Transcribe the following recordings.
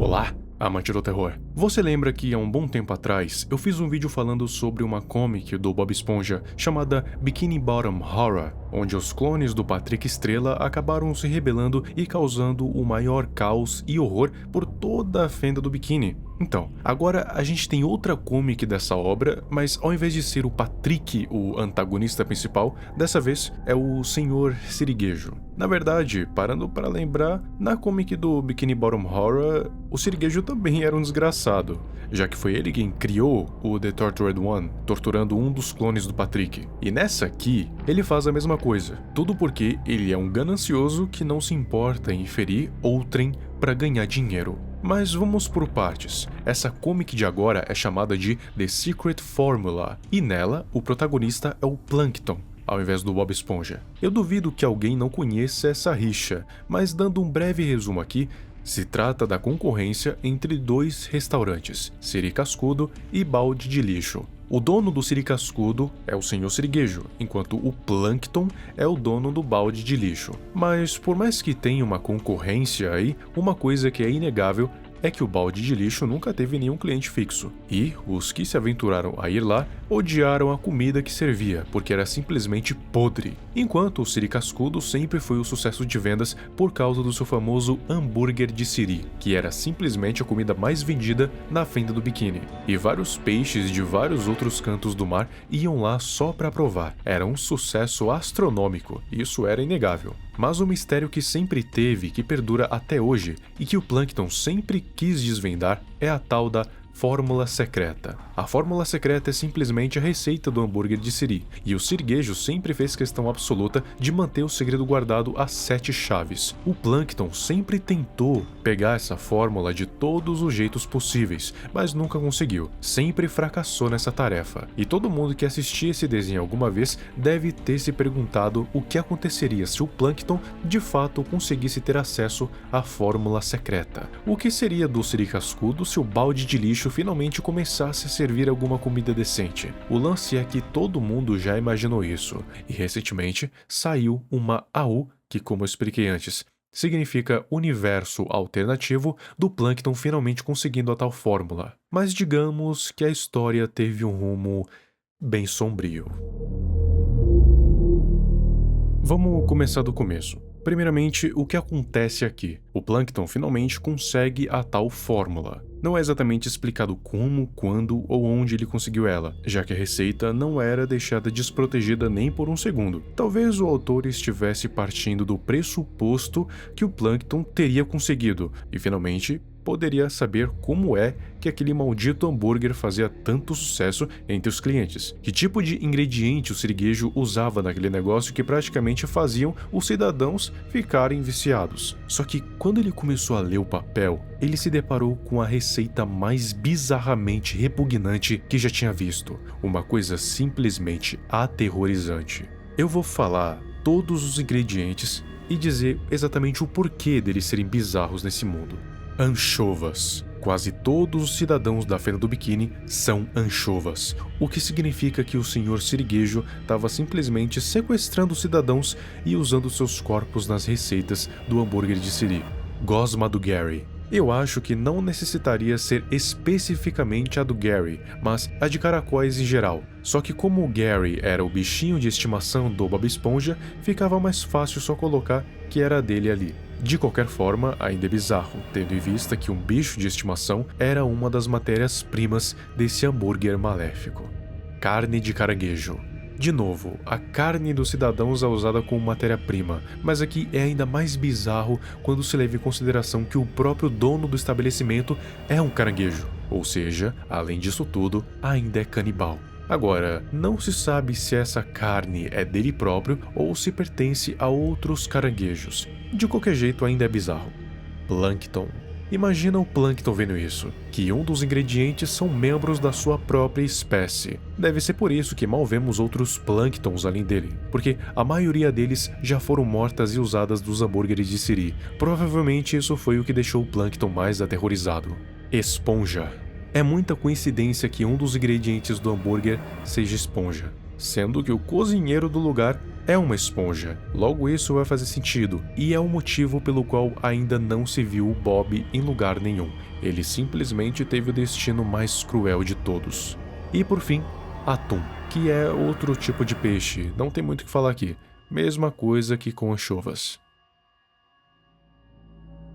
Olá, amante do terror. Você lembra que há um bom tempo atrás eu fiz um vídeo falando sobre uma comic do Bob Esponja chamada Bikini Bottom Horror, onde os clones do Patrick Estrela acabaram se rebelando e causando o maior caos e horror por toda a fenda do biquíni. Então, agora a gente tem outra comic dessa obra, mas ao invés de ser o Patrick o antagonista principal, dessa vez é o Senhor Siriguejo. Na verdade, parando para lembrar, na comic do Bikini Bottom Horror, o Siriguejo também era um desgraçado, já que foi ele quem criou o The Tortured One, torturando um dos clones do Patrick. E nessa aqui, ele faz a mesma coisa, tudo porque ele é um ganancioso que não se importa em ferir outrem para ganhar dinheiro. Mas vamos por partes. Essa comic de agora é chamada de The Secret Formula, e nela o protagonista é o Plankton, ao invés do Bob Esponja. Eu duvido que alguém não conheça essa rixa, mas dando um breve resumo aqui, se trata da concorrência entre dois restaurantes, Siri Cascudo e Balde de Lixo. O dono do Siri Cascudo é o Senhor Siriguejo, enquanto o Plankton é o dono do balde de lixo. Mas por mais que tenha uma concorrência aí, uma coisa que é inegável é que o balde de lixo nunca teve nenhum cliente fixo, e os que se aventuraram a ir lá odiaram a comida que servia, porque era simplesmente podre, enquanto o Siri Cascudo sempre foi o sucesso de vendas por causa do seu famoso hambúrguer de Siri, que era simplesmente a comida mais vendida na fenda do biquíni, e vários peixes de vários outros cantos do mar iam lá só para provar. Era um sucesso astronômico, isso era inegável. Mas o mistério que sempre teve, que perdura até hoje, e que o Plankton sempre quis desvendar, é a tal da fórmula secreta. A fórmula secreta é simplesmente a receita do hambúrguer de Siri, e o Siriguejo sempre fez questão absoluta de manter o segredo guardado a 7 chaves. O Plankton sempre tentou pegar essa fórmula de todos os jeitos possíveis, mas nunca conseguiu. Sempre fracassou nessa tarefa. E todo mundo que assistia esse desenho alguma vez deve ter se perguntado o que aconteceria se o Plankton de fato conseguisse ter acesso à fórmula secreta. O que seria do Siri Cascudo se o balde de lixo finalmente começasse a servir alguma comida decente? O lance é que todo mundo já imaginou isso, e recentemente saiu uma AU que, como eu expliquei antes, significa universo alternativo do Plankton finalmente conseguindo a tal fórmula. Mas digamos que a história teve um rumo bem sombrio. Vamos começar do começo. Primeiramente, o que acontece aqui? O Plankton finalmente consegue a tal fórmula. Não é exatamente explicado como, quando ou onde ele conseguiu ela, já que a receita não era deixada desprotegida nem por um segundo. Talvez o autor estivesse partindo do pressuposto que o Plankton teria conseguido, e finalmente poderia saber como é que aquele maldito hambúrguer fazia tanto sucesso entre os clientes. Que tipo de ingrediente o Siriguejo usava naquele negócio que praticamente faziam os cidadãos ficarem viciados. Só que quando ele começou a ler o papel, ele se deparou com a receita mais bizarramente repugnante que já tinha visto. Uma coisa simplesmente aterrorizante. Eu vou falar todos os ingredientes e dizer exatamente o porquê deles serem bizarros nesse mundo. Anchovas. Quase todos os cidadãos da Fenda do Biquíni são anchovas, o que significa que o Senhor Siriguejo estava simplesmente sequestrando os cidadãos e usando seus corpos nas receitas do hambúrguer de Siri. Gosma do Gary. Eu acho que não necessitaria ser especificamente a do Gary, mas a de caracóis em geral. Só que como o Gary era o bichinho de estimação do Bob Esponja, ficava mais fácil só colocar que era dele ali. De qualquer forma, ainda é bizarro, tendo em vista que um bicho de estimação era uma das matérias-primas desse hambúrguer maléfico. Carne de caranguejo. De novo, a carne dos cidadãos é usada como matéria-prima, mas aqui é ainda mais bizarro quando se leva em consideração que o próprio dono do estabelecimento é um caranguejo, ou seja, além disso tudo, ainda é canibal. Agora, não se sabe se essa carne é dele próprio ou se pertence a outros caranguejos. De qualquer jeito, ainda é bizarro. Plankton. Imagina o Plankton vendo isso, que um dos ingredientes são membros da sua própria espécie. Deve ser por isso que mal vemos outros Planktons além dele, porque a maioria deles já foram mortas e usadas dos hambúrgueres de Siri. Provavelmente isso foi o que deixou o Plankton mais aterrorizado. Esponja. É muita coincidência que um dos ingredientes do hambúrguer seja esponja, sendo que o cozinheiro do lugar é uma esponja. Logo isso vai fazer sentido, e é o motivo pelo qual ainda não se viu o Bob em lugar nenhum. ele simplesmente teve o destino mais cruel de todos. E por fim, atum, que é outro tipo de peixe, não tem muito o que falar aqui. Mesma coisa que com anchovas.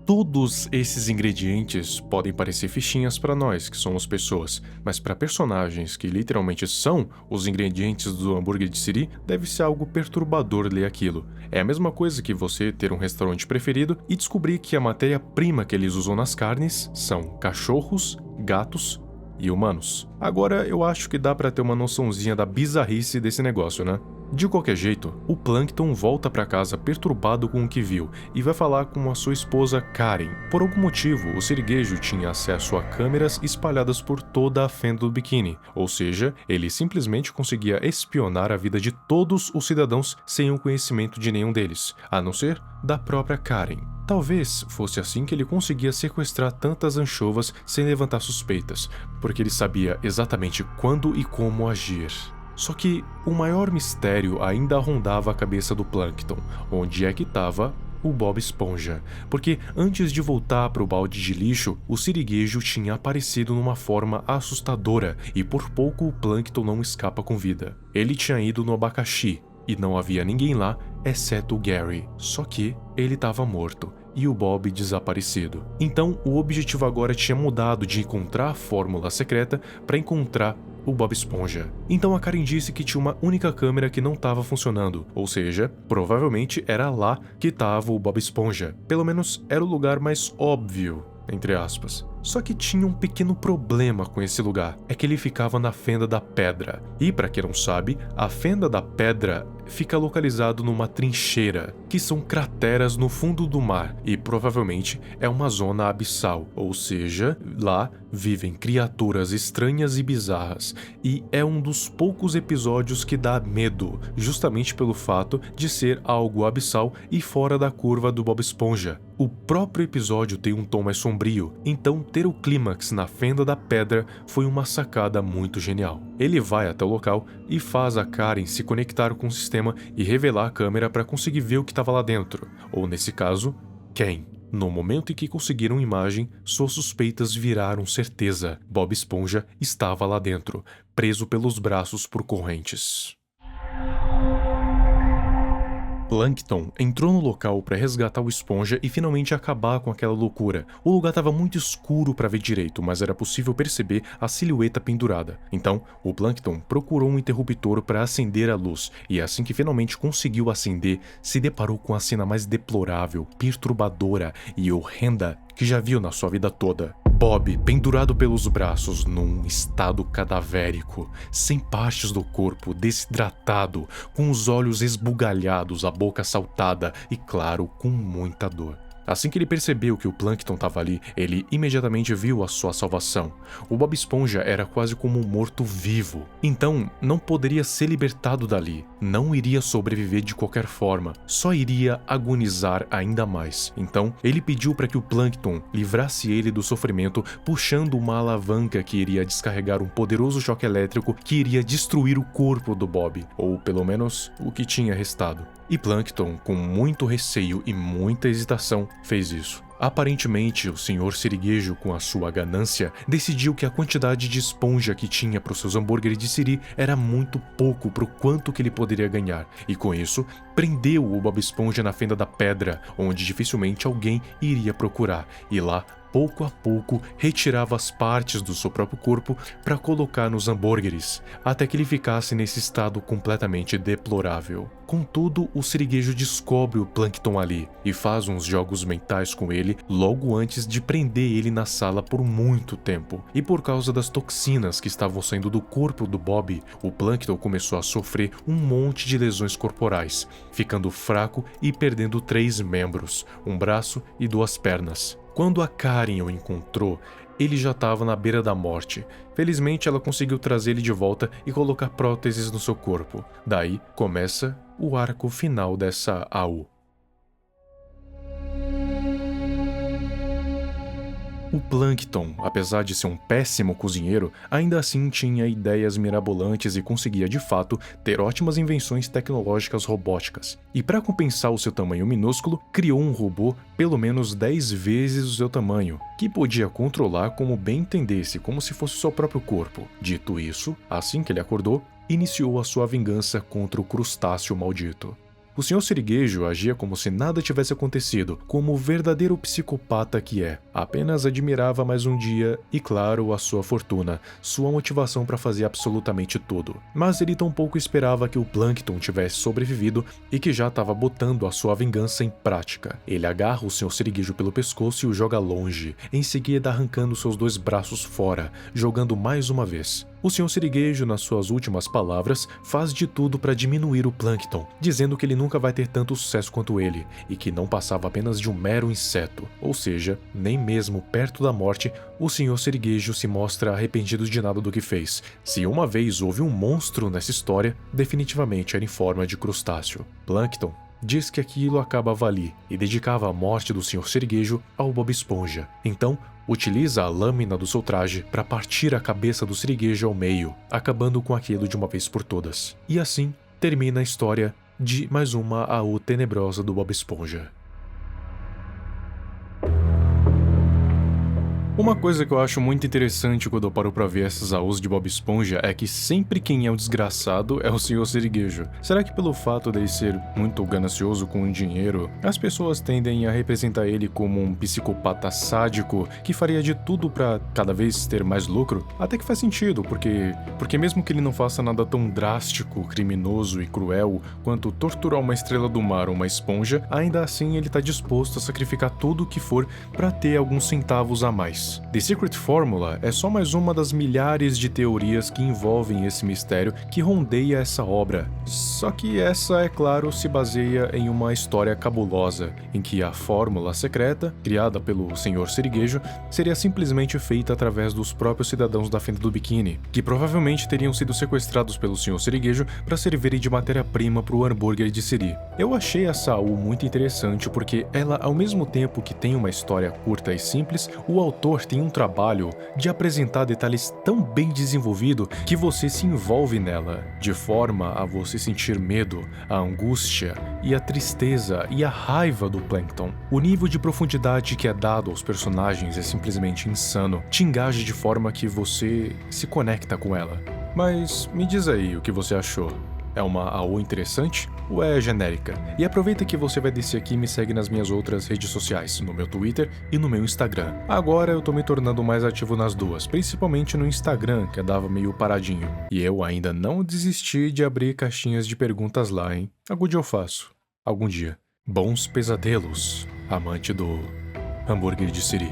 Todos esses ingredientes podem parecer fichinhas para nós, que somos pessoas, mas para personagens que literalmente são os ingredientes do hambúrguer de Siri, deve ser algo perturbador ler aquilo. É a mesma coisa que você ter um restaurante preferido e descobrir que a matéria-prima que eles usam nas carnes são cachorros, gatos e humanos. Agora eu acho que dá para ter uma noçãozinha da bizarrice desse negócio, né? De qualquer jeito, o Plankton volta para casa perturbado com o que viu e vai falar com a sua esposa Karen. Por algum motivo, o siriguejo tinha acesso a câmeras espalhadas por toda a fenda do biquíni, ou seja, ele simplesmente conseguia espionar a vida de todos os cidadãos sem o conhecimento de nenhum deles, a não ser da própria Karen. Talvez fosse assim que ele conseguia sequestrar tantas anchovas sem levantar suspeitas, porque ele sabia exatamente quando e como agir. Só que o maior mistério ainda rondava a cabeça do Plankton, onde é que estava o Bob Esponja, porque antes de voltar para o balde de lixo, o siriguejo tinha aparecido numa forma assustadora e por pouco o Plankton não escapa com vida. Ele tinha ido no abacaxi e não havia ninguém lá exceto o Gary, só que ele estava morto e o Bob desaparecido. Então o objetivo agora tinha mudado de encontrar a fórmula secreta para encontrar o Bob Esponja. Então a Karen disse que tinha uma única câmera que não estava funcionando, ou seja, provavelmente era lá que estava o Bob Esponja. Pelo menos era o lugar mais óbvio, entre aspas. Só que tinha um pequeno problema com esse lugar, é que ele ficava na Fenda da Pedra. E para quem não sabe, a Fenda da Pedra fica localizado numa trincheira, que são crateras no fundo do mar, e provavelmente é uma zona abissal, ou seja, lá vivem criaturas estranhas e bizarras, e é um dos poucos episódios que dá medo, justamente pelo fato de ser algo abissal e fora da curva do Bob Esponja. O próprio episódio tem um tom mais sombrio, então ter o clímax na Fenda da Pedra foi uma sacada muito genial. Ele vai até o local e faz a Karen se conectar com o sistema e revelar a câmera para conseguir ver o que estava lá dentro, ou nesse caso, quem. No momento em que conseguiram imagem, suas suspeitas viraram certeza. Bob Esponja estava lá dentro, preso pelos braços por correntes. Plankton entrou no local para resgatar o Esponja e finalmente acabar com aquela loucura. O lugar estava muito escuro para ver direito, mas era possível perceber a silhueta pendurada. Então, o Plankton procurou um interruptor para acender a luz, e assim que finalmente conseguiu acender, se deparou com a cena mais deplorável, perturbadora e horrenda que já viu na sua vida toda. Bob, pendurado pelos braços, num estado cadavérico, sem partes do corpo, desidratado, com os olhos esbugalhados, a boca saltada e, claro, com muita dor. Assim que ele percebeu que o Plankton estava ali, ele imediatamente viu a sua salvação. O Bob Esponja era quase como um morto-vivo, então não poderia ser libertado dali, não iria sobreviver de qualquer forma, só iria agonizar ainda mais. Então ele pediu para que o Plankton livrasse ele do sofrimento, puxando uma alavanca que iria descarregar um poderoso choque elétrico que iria destruir o corpo do Bob, ou pelo menos o que tinha restado. E Plankton, com muito receio e muita hesitação, fez isso. Aparentemente, o Sr. Siriguejo, com a sua ganância, decidiu que a quantidade de esponja que tinha para os seus hambúrgueres de Siri era muito pouco para o quanto que ele poderia ganhar, e com isso, prendeu o Bob Esponja na Fenda da Pedra, onde dificilmente alguém iria procurar, e lá, pouco a pouco, retirava as partes do seu próprio corpo para colocar nos hambúrgueres, até que ele ficasse nesse estado completamente deplorável. Contudo, o siriguejo descobre o Plankton ali e faz uns jogos mentais com ele logo antes de prender ele na sala por muito tempo. E por causa das toxinas que estavam saindo do corpo do Bob, o Plankton começou a sofrer um monte de lesões corporais, ficando fraco e perdendo 3 membros, um braço e 2 pernas. Quando a Karen o encontrou, ele já estava na beira da morte. Felizmente, ela conseguiu trazer ele de volta e colocar próteses no seu corpo. Daí começa o arco final dessa AU. O Plankton, apesar de ser um péssimo cozinheiro, ainda assim tinha ideias mirabolantes e conseguia de fato ter ótimas invenções tecnológicas robóticas. E para compensar o seu tamanho minúsculo, criou um robô pelo menos 10 vezes o seu tamanho, que podia controlar como bem entendesse, como se fosse seu próprio corpo. Dito isso, assim que ele acordou, iniciou a sua vingança contra o crustáceo maldito. O Sr. Sirigueijo agia como se nada tivesse acontecido, como o verdadeiro psicopata que é. Apenas admirava mais um dia e, claro, a sua fortuna, sua motivação para fazer absolutamente tudo. Mas ele tampouco esperava que o Plankton tivesse sobrevivido e que já estava botando a sua vingança em prática. Ele agarra o Sr. Sirigueijo pelo pescoço e o joga longe, em seguida arrancando seus 2 braços fora, jogando mais uma vez. O Sr. Sirigueijo, nas suas últimas palavras, faz de tudo para diminuir o Plankton, dizendo que ele nunca vai ter tanto sucesso quanto ele, e que não passava apenas de um mero inseto, ou seja, nem mesmo perto da morte, o Sr. Sirigueijo se mostra arrependido de nada do que fez. Se uma vez houve um monstro nessa história, definitivamente era em forma de crustáceo. Plankton diz que aquilo acabava ali e dedicava a morte do Sr. Sirigueijo ao Bob Esponja. Então, utiliza a lâmina do seu traje para partir a cabeça do Sirigueijo ao meio, acabando com aquilo de uma vez por todas. E assim termina a história de mais uma AU tenebrosa do Bob Esponja. Uma coisa que eu acho muito interessante quando eu paro pra ver essas AUs de Bob Esponja é que sempre quem é o desgraçado é o Sr. Sirigueijo. Será que pelo fato dele ser muito ganancioso com o dinheiro, as pessoas tendem a representar ele como um psicopata sádico que faria de tudo pra cada vez ter mais lucro? Até que faz sentido, porque mesmo que ele não faça nada tão drástico, criminoso e cruel quanto torturar uma estrela do mar ou uma esponja, ainda assim ele tá disposto a sacrificar tudo o que for pra ter alguns centavos a mais. The Secret Formula é só mais uma das milhares de teorias que envolvem esse mistério que rondeia essa obra. Só que essa, é claro, se baseia em uma história cabulosa, em que a fórmula secreta, criada pelo Sr. Sirigueijo, seria simplesmente feita através dos próprios cidadãos da Fenda do Biquíni, que provavelmente teriam sido sequestrados pelo Sr. Sirigueijo para servirem de matéria-prima para o hambúrguer de Siri. Eu achei essa AU muito interessante porque ela, ao mesmo tempo que tem uma história curta e simples, o autor tem um trabalho de apresentar detalhes tão bem desenvolvido que você se envolve nela, de forma a você sentir medo, a angústia e a tristeza e a raiva do Plankton. O nível de profundidade que é dado aos personagens é simplesmente insano, te engaja de forma que você se conecta com ela. Mas me diz aí o que você achou. É uma AU interessante ou é genérica? E aproveita que você vai descer aqui e me segue nas minhas outras redes sociais, no meu Twitter e no meu Instagram. Agora eu tô me tornando mais ativo nas duas, principalmente no Instagram, que andava meio paradinho. E eu ainda não desisti de abrir caixinhas de perguntas lá, hein? Algum dia eu faço. Algum dia. Bons pesadelos, amante do hambúrguer de Siri.